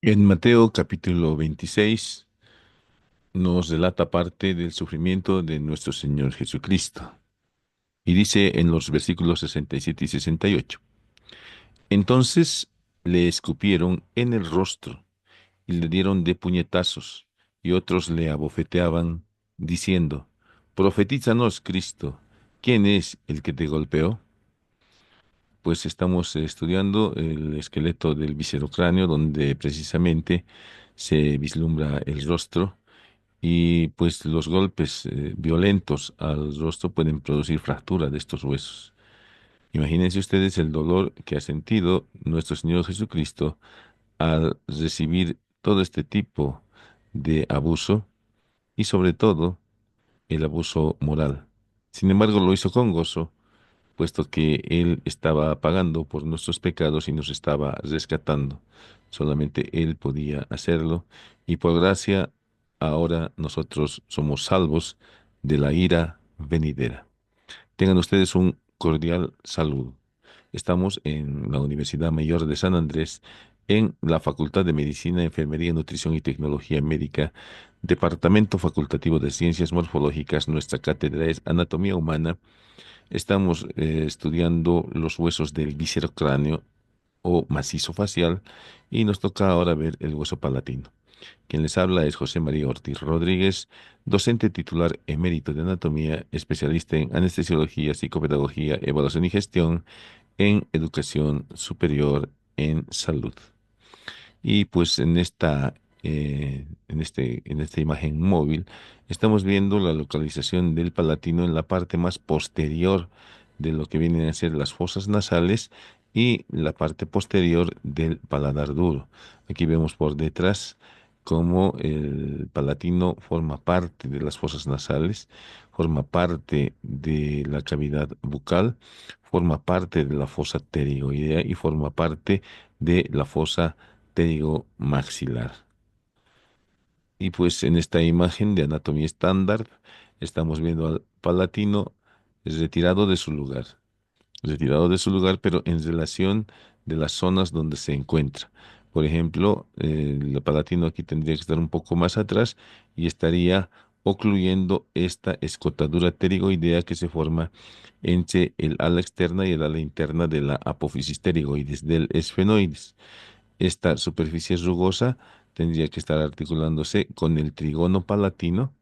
En Mateo capítulo 26 nos relata parte del sufrimiento de nuestro Señor Jesucristo y dice en los versículos 67 y 68: Entonces le escupieron en el rostro y le dieron de puñetazos, y otros le abofeteaban, diciendo: Profetízanos, Cristo, ¿quién es el que te golpeó? Pues estamos estudiando el esqueleto del viscerocráneo, donde precisamente se vislumbra el rostro. Y pues los golpes violentos al rostro pueden producir fractura de estos huesos. Imagínense ustedes el dolor que ha sentido nuestro Señor Jesucristo al recibir todo este tipo de abuso y sobre todo el abuso moral. Sin embargo, lo hizo con gozo, puesto que Él estaba pagando por nuestros pecados y nos estaba rescatando. Solamente Él podía hacerlo, y por gracia ahora nosotros somos salvos de la ira venidera. Tengan ustedes un cordial saludo. Estamos en la Universidad Mayor de San Andrés, en la Facultad de Medicina, Enfermería, Nutrición y Tecnología Médica, Departamento Facultativo de Ciencias Morfológicas. Nuestra cátedra es Anatomía Humana. Estamos estudiando los huesos del viscerocráneo o macizo facial, y nos toca ahora ver el hueso palatino. Quien les habla es José María Ortiz Rodríguez, docente titular emérito de anatomía, especialista en anestesiología, psicopedagogía, evaluación y gestión en educación superior en salud. Y pues en esta imagen móvil estamos viendo la localización del palatino en la parte más posterior de lo que vienen a ser las fosas nasales y la parte posterior del paladar duro. Aquí vemos por detrás cómo el palatino forma parte de las fosas nasales, forma parte de la cavidad bucal, forma parte de la fosa pterigoidea y forma parte de la fosa maxilar. Y pues en esta imagen de anatomía estándar estamos viendo al palatino retirado de su lugar, pero en relación de las zonas donde se encuentra. Por ejemplo, el palatino aquí tendría que estar un poco más atrás y estaría ocluyendo esta escotadura pterigoidea que se forma entre el ala externa y el ala interna de la apófisis pterigoides del esfenoides. Esta superficie rugosa tendría que estar articulándose con el trigono palatino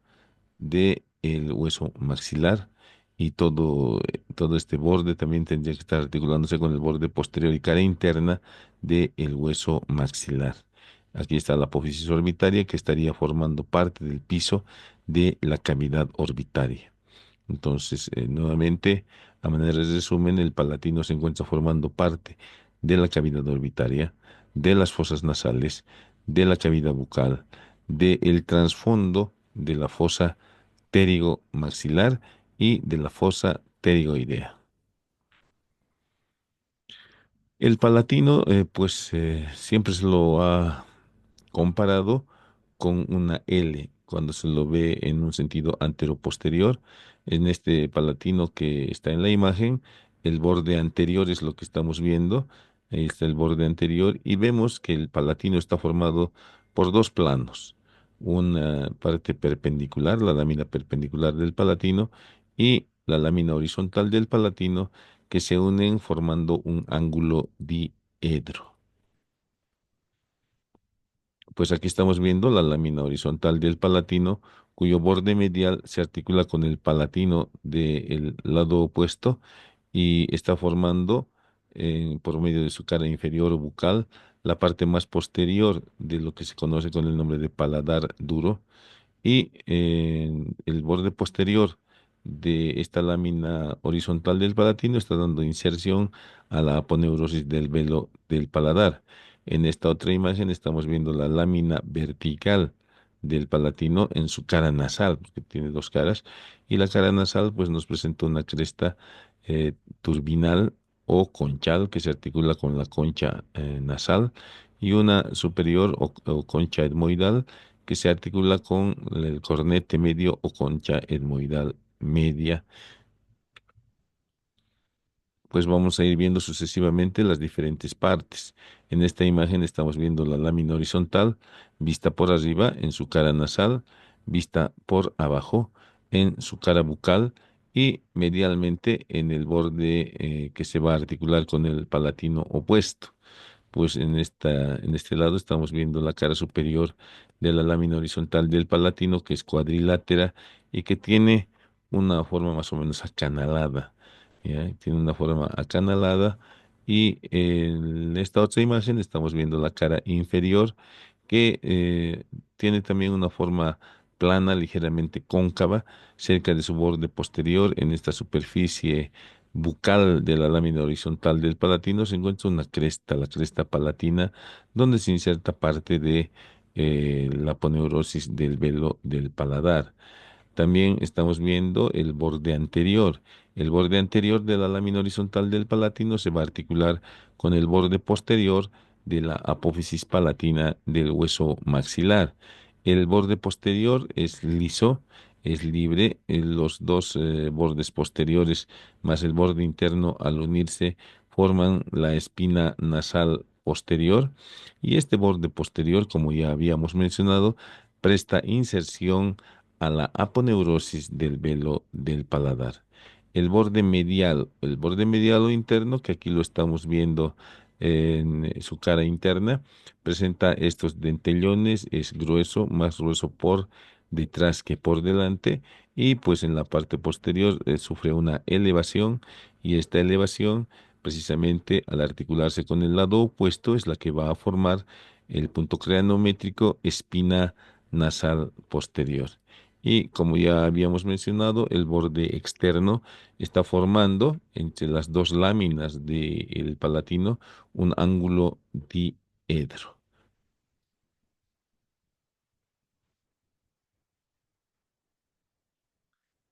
de el hueso maxilar, y todo este borde también tendría que estar articulándose con el borde posterior y cara interna del hueso maxilar. Aquí está la apófisis orbitaria, que estaría formando parte del piso de la cavidad orbitaria. Entonces, nuevamente, a manera de resumen, el palatino se encuentra formando parte de la cavidad orbitaria, de las fosas nasales, de la cavidad bucal, del trasfondo de la fosa pterigomaxilar y de la fosa pterigoidea. El palatino, siempre se lo ha comparado con una L cuando se lo ve en un sentido anteroposterior. En este palatino que está en la imagen, el borde anterior es lo que estamos viendo. Ahí está el borde anterior y vemos que el palatino está formado por dos planos. Una parte perpendicular, la lámina perpendicular del palatino, y la lámina horizontal del palatino, que se unen formando un ángulo diedro. Pues aquí estamos viendo la lámina horizontal del palatino, cuyo borde medial se articula con el palatino del lado opuesto y está formando, por medio de su cara inferior bucal, la parte más posterior de lo que se conoce con el nombre de paladar duro, y el borde posterior de esta lámina horizontal del palatino está dando inserción a la aponeurosis del velo del paladar. En esta otra imagen estamos viendo la lámina vertical del palatino en su cara nasal, porque tiene dos caras, y la cara nasal pues nos presenta una cresta turbinal o conchal que se articula con la concha nasal, y una superior o concha etmoidal que se articula con el cornete medio o concha etmoidal media. Pues vamos a ir viendo sucesivamente las diferentes partes. En esta imagen estamos viendo la lámina horizontal vista por arriba en su cara nasal, vista por abajo en su cara bucal y medialmente en el borde que se va a articular con el palatino opuesto. Pues en este lado estamos viendo la cara superior de la lámina horizontal del palatino, que es cuadrilátera y que tiene una forma más o menos acanalada. ¿Ya? Tiene una forma acanalada y en esta otra imagen estamos viendo la cara inferior que tiene también una forma plana, ligeramente cóncava, cerca de su borde posterior en esta superficie bucal de la lámina horizontal del palatino se encuentra una cresta, la cresta palatina, donde se inserta parte de la aponeurosis del velo del paladar. También estamos viendo el borde anterior. El borde anterior de la lámina horizontal del palatino se va a articular con el borde posterior de la apófisis palatina del hueso maxilar. El borde posterior es liso, es libre. Los dos bordes posteriores más el borde interno al unirse forman la espina nasal posterior y este borde posterior, como ya habíamos mencionado, presta inserción a la aponeurosis del velo del paladar. El borde medial o interno, que aquí lo estamos viendo en su cara interna, presenta estos dentellones, es grueso, más grueso por detrás que por delante, y pues en la parte posterior sufre una elevación, y esta elevación, precisamente al articularse con el lado opuesto, es la que va a formar el punto cranométrico espina nasal posterior. Y como ya habíamos mencionado, el borde externo está formando entre las dos láminas del palatino un ángulo diedro.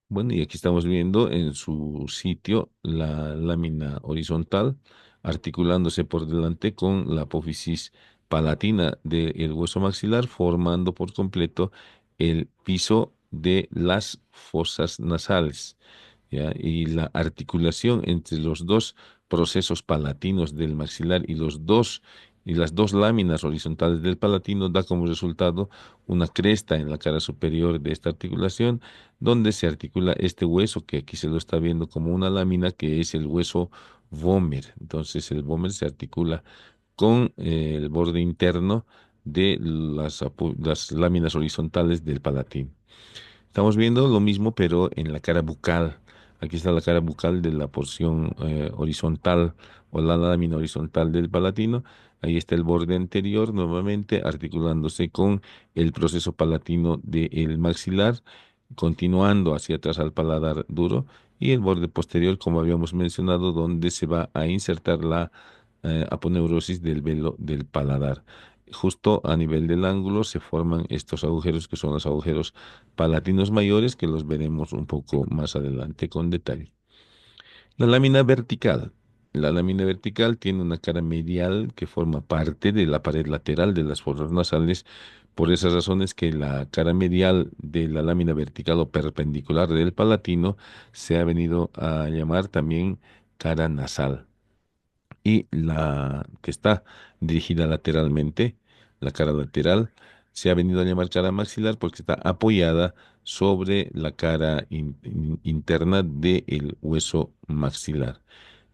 Bueno, y aquí estamos viendo en su sitio la lámina horizontal articulándose por delante con la apófisis palatina del hueso maxilar, formando por completo el piso de las fosas nasales. ¿Ya? Y la articulación entre los dos procesos palatinos del maxilar y las dos láminas horizontales del palatino da como resultado una cresta en la cara superior de esta articulación, donde se articula este hueso que aquí se lo está viendo como una lámina que es el hueso vómer. Entonces el vómer se articula con el borde interno de las láminas horizontales del palatino. Estamos viendo lo mismo, pero en la cara bucal. Aquí está la cara bucal de la porción horizontal o la lámina horizontal del palatino. Ahí está el borde anterior, nuevamente articulándose con el proceso palatino del maxilar, continuando hacia atrás al paladar duro. Y el borde posterior, como habíamos mencionado, donde se va a insertar la aponeurosis del velo del paladar. Justo a nivel del ángulo se forman estos agujeros que son los agujeros palatinos mayores que los veremos un poco más adelante con detalle. La lámina vertical. La lámina vertical tiene una cara medial que forma parte de la pared lateral de las fosas nasales. Por esas razones que la cara medial de la lámina vertical o perpendicular del palatino se ha venido a llamar también cara nasal y la que está dirigida lateralmente, la cara lateral, se ha venido a llamar cara maxilar porque está apoyada sobre la cara interna del hueso maxilar.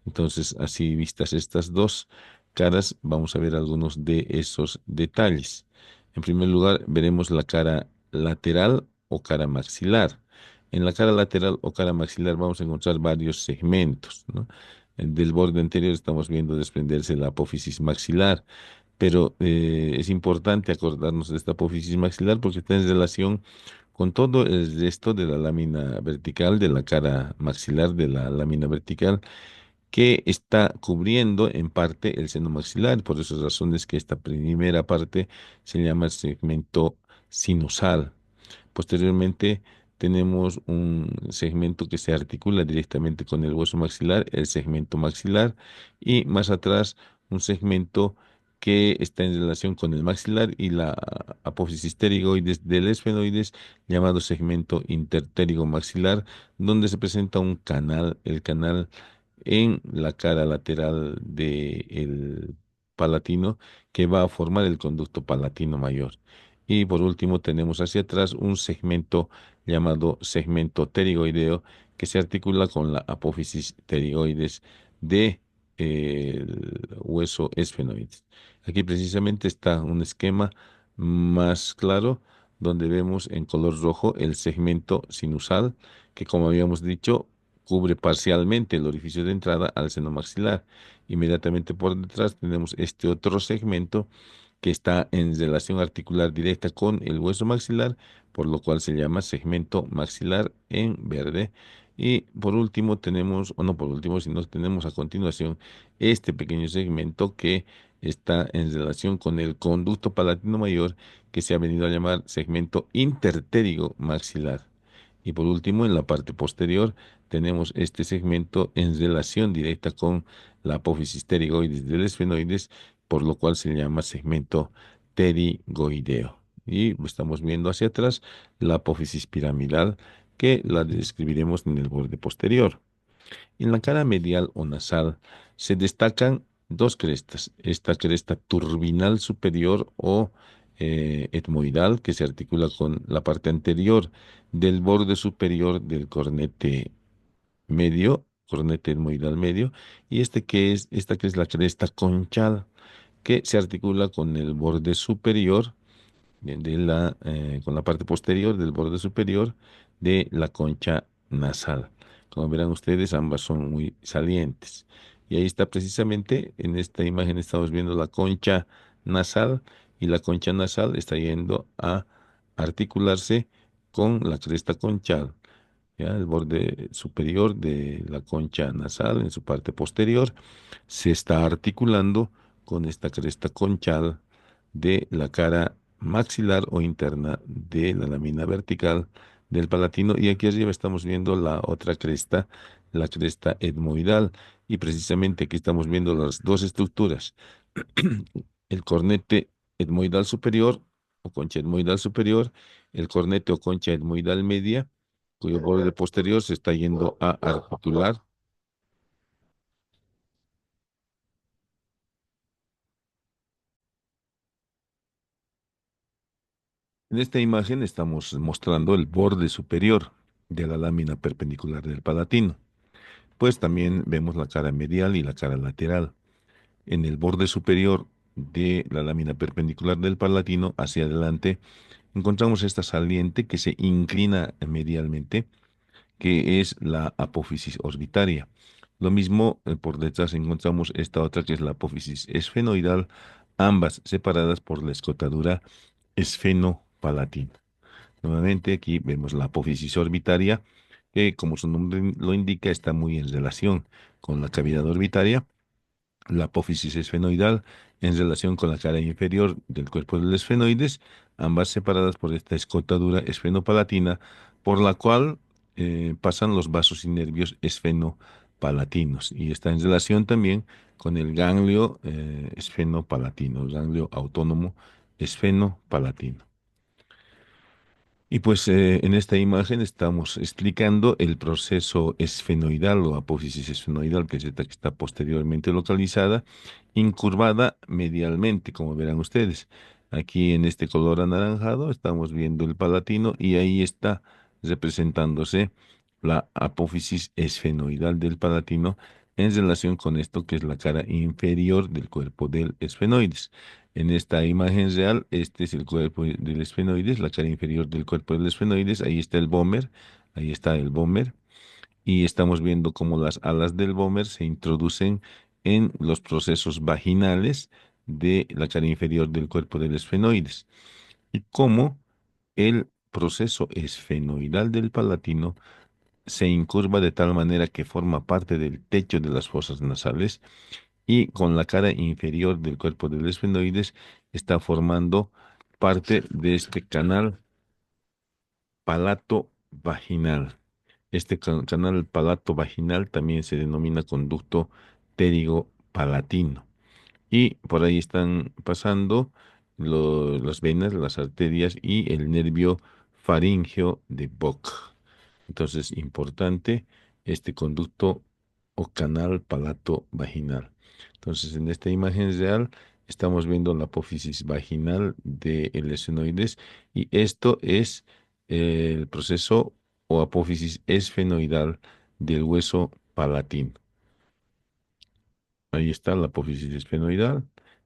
Entonces, así vistas estas dos caras, vamos a ver algunos de esos detalles. En primer lugar, veremos la cara lateral o cara maxilar. En la cara lateral o cara maxilar vamos a encontrar varios segmentos, ¿no? Del borde anterior estamos viendo desprenderse la apófisis maxilar, pero es importante acordarnos de esta apófisis maxilar porque está en relación con todo el resto de la lámina vertical, de la cara maxilar de la lámina vertical, que está cubriendo en parte el seno maxilar. Por esas razones que esta primera parte se llama el segmento sinusal. Posteriormente tenemos un segmento que se articula directamente con el hueso maxilar, el segmento maxilar, y más atrás un segmento que está en relación con el maxilar y la apófisis pterigoides del esfenoides, llamado segmento interpterigo maxilar, donde se presenta un canal, el canal en la cara lateral del palatino que va a formar el conducto palatino mayor. Y por último tenemos hacia atrás un segmento llamado segmento pterigoideo que se articula con la apófisis pterigoides de el hueso esfenoides. Aquí precisamente está un esquema más claro donde vemos en color rojo el segmento sinusal que, como habíamos dicho, cubre parcialmente el orificio de entrada al seno maxilar. Inmediatamente por detrás tenemos este otro segmento que está en relación articular directa con el hueso maxilar, por lo cual se llama segmento maxilar en verde. Y por último tenemos, o no por último, sino tenemos a continuación este pequeño segmento que está en relación con el conducto palatino mayor que se ha venido a llamar segmento interpterigo maxilar. Y por último, en la parte posterior tenemos este segmento en relación directa con la apófisis pterigoides del esfenoides, por lo cual se llama segmento pterigoideo. Y estamos viendo hacia atrás la apófisis piramidal, que la describiremos en el borde posterior. En la cara medial o nasal se destacan dos crestas. Esta cresta turbinal superior o etmoidal, que se articula con la parte anterior del borde superior del cornete medio, cornete etmoidal medio, y esta que es la cresta conchal, que se articula con el borde superior con la parte posterior del borde superior de la concha nasal. Como verán ustedes, ambas son muy salientes. Y ahí está precisamente, en esta imagen estamos viendo la concha nasal y la concha nasal está yendo a articularse con la cresta conchal. ¿Ya? El borde superior de la concha nasal en su parte posterior se está articulando con esta cresta conchal de la cara maxilar o interna de la lámina vertical del palatino. Y aquí arriba estamos viendo la otra cresta, la cresta etmoidal. Y precisamente aquí estamos viendo las dos estructuras. El cornete etmoidal superior o concha etmoidal superior, el cornete o concha etmoidal media, cuyo borde posterior se está yendo a articular. En esta imagen estamos mostrando el borde superior de la lámina perpendicular del palatino. Pues también vemos la cara medial y la cara lateral. En el borde superior de la lámina perpendicular del palatino hacia adelante encontramos esta saliente que se inclina medialmente, que es la apófisis orbitaria. Lo mismo por detrás encontramos esta otra que es la apófisis esfenoidal, ambas separadas por la escotadura esfenopalatina. Nuevamente aquí vemos la apófisis orbitaria, que como su nombre lo indica está muy en relación con la cavidad orbitaria, la apófisis esfenoidal en relación con la cara inferior del cuerpo del esfenoides, ambas separadas por esta escotadura esfenopalatina, por la cual pasan los vasos y nervios esfenopalatinos, y está en relación también con el ganglio esfenopalatino, el ganglio autónomo esfenopalatino. Y pues en esta imagen estamos explicando el proceso esfenoidal o apófisis esfenoidal, que es esta que está posteriormente localizada, incurvada medialmente, como verán ustedes. Aquí en este color anaranjado estamos viendo el palatino y ahí está representándose la apófisis esfenoidal del palatino en relación con esto que es la cara inferior del cuerpo del esfenoides. En esta imagen real, este es el cuerpo del esfenoides, la cara inferior del cuerpo del esfenoides. Ahí está el vómer, ahí está el vómer. Y estamos viendo cómo las alas del vómer se introducen en los procesos vaginales de la cara inferior del cuerpo del esfenoides. Y cómo el proceso esfenoidal del palatino se incurva de tal manera que forma parte del techo de las fosas nasales y con la cara inferior del cuerpo del esfenoides está formando parte de este canal palato vaginal. Este canal palato vaginal también se denomina conducto pterigo palatino. Y por ahí están pasando las venas, las arterias y el nervio faríngeo de Bok. Entonces, importante este conducto o canal palato vaginal. Entonces, en esta imagen real estamos viendo la apófisis vaginal del esfenoides y esto es el proceso o apófisis esfenoidal del hueso palatino. Ahí está la apófisis esfenoidal,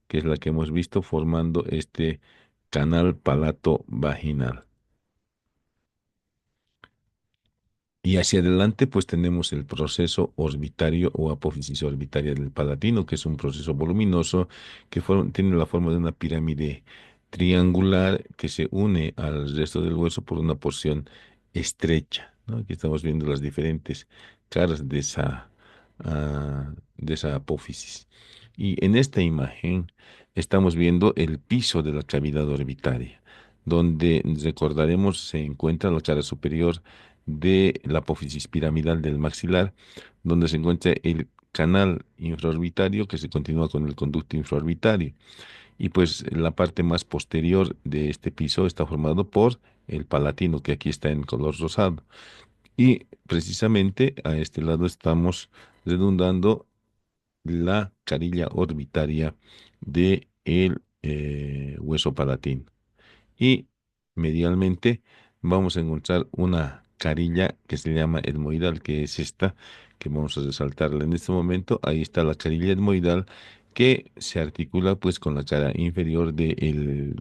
que es la que hemos visto formando este canal palato-vaginal. Y hacia adelante, pues tenemos el proceso orbitario o apófisis orbitaria del palatino, que es un proceso voluminoso que tiene la forma de una pirámide triangular que se une al resto del hueso por una porción estrecha, ¿no? Aquí estamos viendo las diferentes caras de esa apófisis. Y en esta imagen estamos viendo el piso de la cavidad orbitaria, donde recordaremos se encuentra la cara superior de la apófisis piramidal del maxilar, donde se encuentra el canal infraorbitario que se continúa con el conducto infraorbitario. Y pues la parte más posterior de este piso está formado por el palatino, que aquí está en color rosado. Y precisamente a este lado estamos redundando la carilla orbitaria de el hueso palatino. Y medialmente vamos a encontrar una carilla que se llama etmoidal, que es esta, que vamos a resaltarla en este momento. Ahí está la carilla etmoidal que se articula pues con la cara inferior de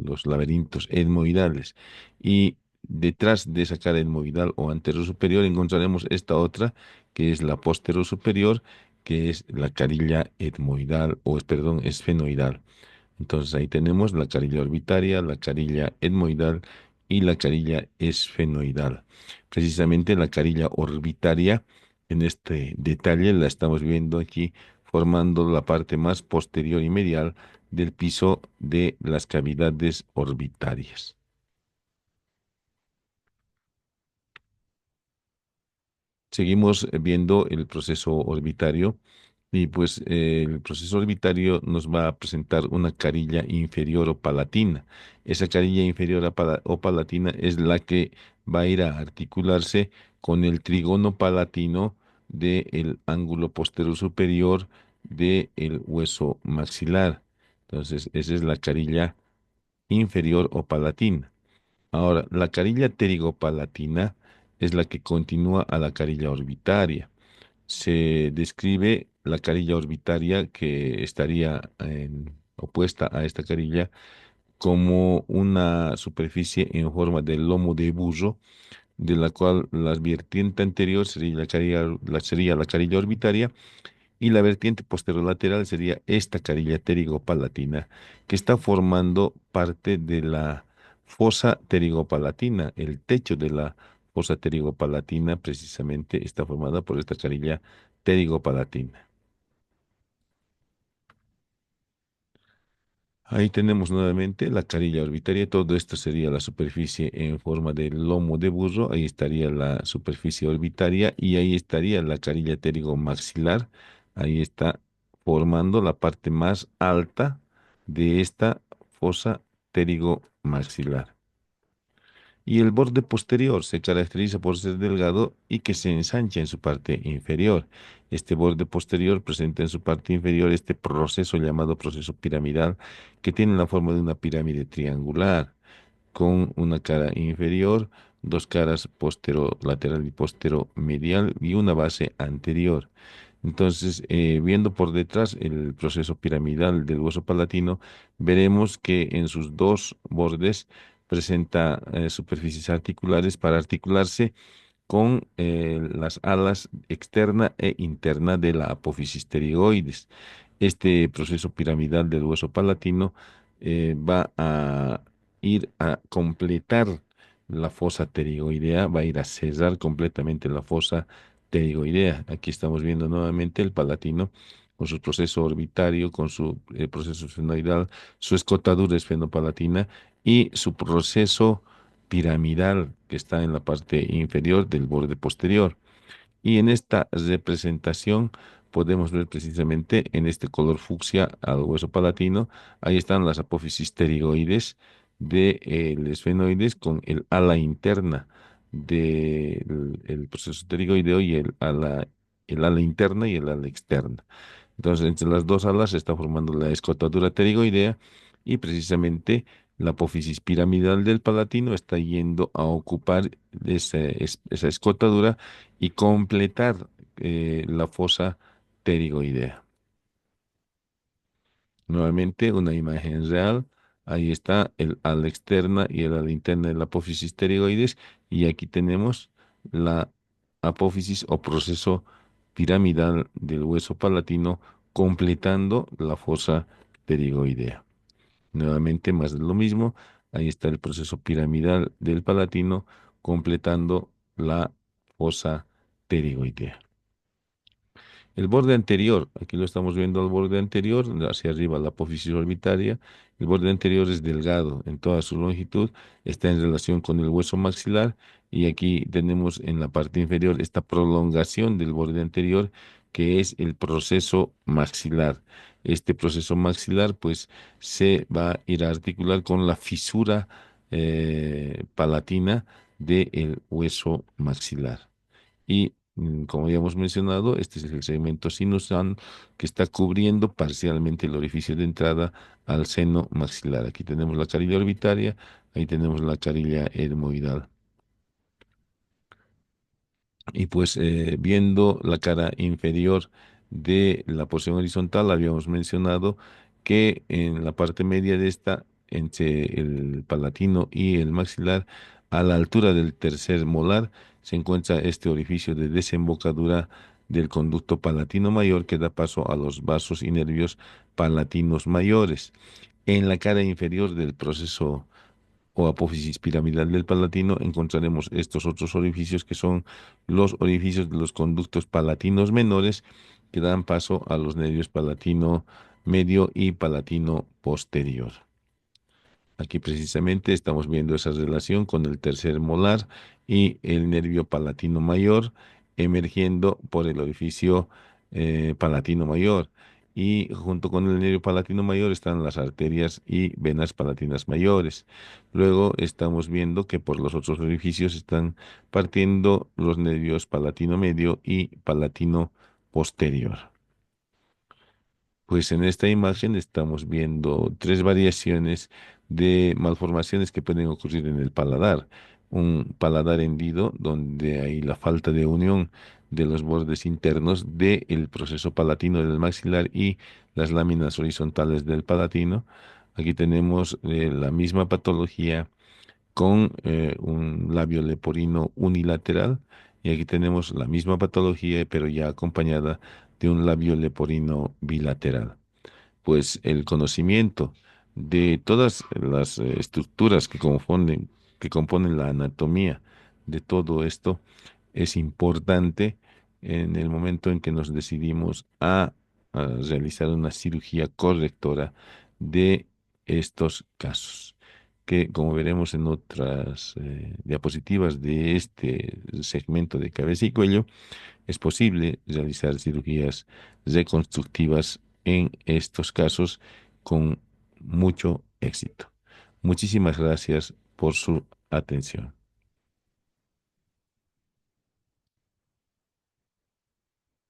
los laberintos etmoidales. Y detrás de esa cara etmoidal o antero superior encontraremos esta otra, que es la postero superior, que es la carilla etmoidal o, perdón, esfenoidal. Entonces ahí tenemos la carilla orbitaria, la carilla etmoidal y la carilla esfenoidal. Precisamente la carilla orbitaria, en este detalle la estamos viendo aquí formando la parte más posterior y medial del piso de las cavidades orbitarias. Seguimos viendo el proceso orbitario y pues el proceso orbitario nos va a presentar una carilla inferior o palatina. Esa carilla inferior o palatina es la que va a ir a articularse con el trígono palatino del ángulo postero superior del hueso maxilar. Entonces, esa es la carilla inferior o palatina. Ahora, la carilla pterigopalatina es la que continúa a la carilla orbitaria. Se describe la carilla orbitaria que estaría opuesta a esta carilla como una superficie en forma de lomo de burro, de la cual la vertiente anterior sería la carilla orbitaria y la vertiente posterolateral sería esta carilla pterigopalatina, que está formando parte de la fosa pterigopalatina. El techo de la fosa pterigopalatina precisamente está formada por esta carilla pterigopalatina. Ahí tenemos nuevamente la carilla orbitaria. Todo esto sería la superficie en forma de lomo de burro. Ahí estaría la superficie orbitaria y ahí estaría la carilla pterigomaxilar. Ahí está formando la parte más alta de esta fosa pterigomaxilar. Y el borde posterior se caracteriza por ser delgado y que se ensancha en su parte inferior. Este borde posterior presenta en su parte inferior este proceso llamado proceso piramidal, que tiene la forma de una pirámide triangular, con una cara inferior, dos caras lateral y medial y una base anterior. Entonces, viendo por detrás el proceso piramidal del hueso palatino, veremos que en sus dos bordes presenta superficies articulares para articularse con las alas externa e interna de la apófisis pterigoides. Este proceso piramidal del hueso palatino va a ir a completar la fosa pterigoidea, va a ir a cerrar completamente la fosa pterigoidea. Aquí estamos viendo nuevamente el palatino con su proceso orbitario, con su proceso esfenoidal, su escotadura esfenopalatina y su proceso piramidal que está en la parte inferior del borde posterior. Y en esta representación podemos ver precisamente en este color fucsia al hueso palatino, ahí están las apófisis pterigoides del esfenoides con el ala interna del el proceso pterigoideo y el ala interna y el ala externa. Entonces, entre las dos alas se está formando la escotadura pterigoidea y precisamente la apófisis piramidal del palatino está yendo a ocupar esa escotadura y completar la fosa pterigoidea. Nuevamente, una imagen real. Ahí está el ala externa y el ala interna de la apófisis pterigoides. Y aquí tenemos la apófisis o proceso piramidal del hueso palatino completando la fosa pterigoidea. Nuevamente, más de lo mismo. Ahí está el proceso piramidal del palatino completando la fosa pterigoidea. El borde anterior, aquí lo estamos viendo al borde anterior, hacia arriba la apófisis orbitaria. El borde anterior es delgado en toda su longitud, está en relación con el hueso maxilar y aquí tenemos en la parte inferior esta prolongación del borde anterior que es el proceso maxilar. Este proceso maxilar pues se va a ir a articular con la fisura palatina del hueso maxilar. Y como ya hemos mencionado, este es el segmento sinusal que está cubriendo parcialmente el orificio de entrada al seno maxilar. Aquí tenemos la carilla orbitaria, ahí tenemos la carilla etmoidal. Y pues viendo la cara inferior de la porción horizontal, habíamos mencionado que en la parte media de esta, entre el palatino y el maxilar, a la altura del tercer molar, se encuentra este orificio de desembocadura del conducto palatino mayor que da paso a los vasos y nervios palatinos mayores. En la cara inferior del proceso o apófisis piramidal del palatino, encontraremos estos otros orificios que son los orificios de los conductos palatinos menores que dan paso a los nervios palatino medio y palatino posterior. Aquí precisamente estamos viendo esa relación con el tercer molar y el nervio palatino mayor emergiendo por el orificio palatino mayor. Y junto con el nervio palatino mayor están las arterias y venas palatinas mayores. Luego estamos viendo que por los otros orificios están partiendo los nervios palatino medio y palatino posterior. Pues en esta imagen estamos viendo tres variaciones de malformaciones que pueden ocurrir en el paladar. Un paladar hendido, donde hay la falta de unión de los bordes internos del proceso palatino del maxilar y las láminas horizontales del palatino. Aquí tenemos la misma patología con un labio leporino unilateral y aquí tenemos la misma patología pero ya acompañada de un labio leporino bilateral. Pues el conocimiento de todas las estructuras que componen la anatomía de todo esto es importante en el momento en que nos decidimos a realizar una cirugía correctora de estos casos, que como veremos en otras diapositivas de este segmento de cabeza y cuello, es posible realizar cirugías reconstructivas en estos casos con mucho éxito. Muchísimas gracias por su atención.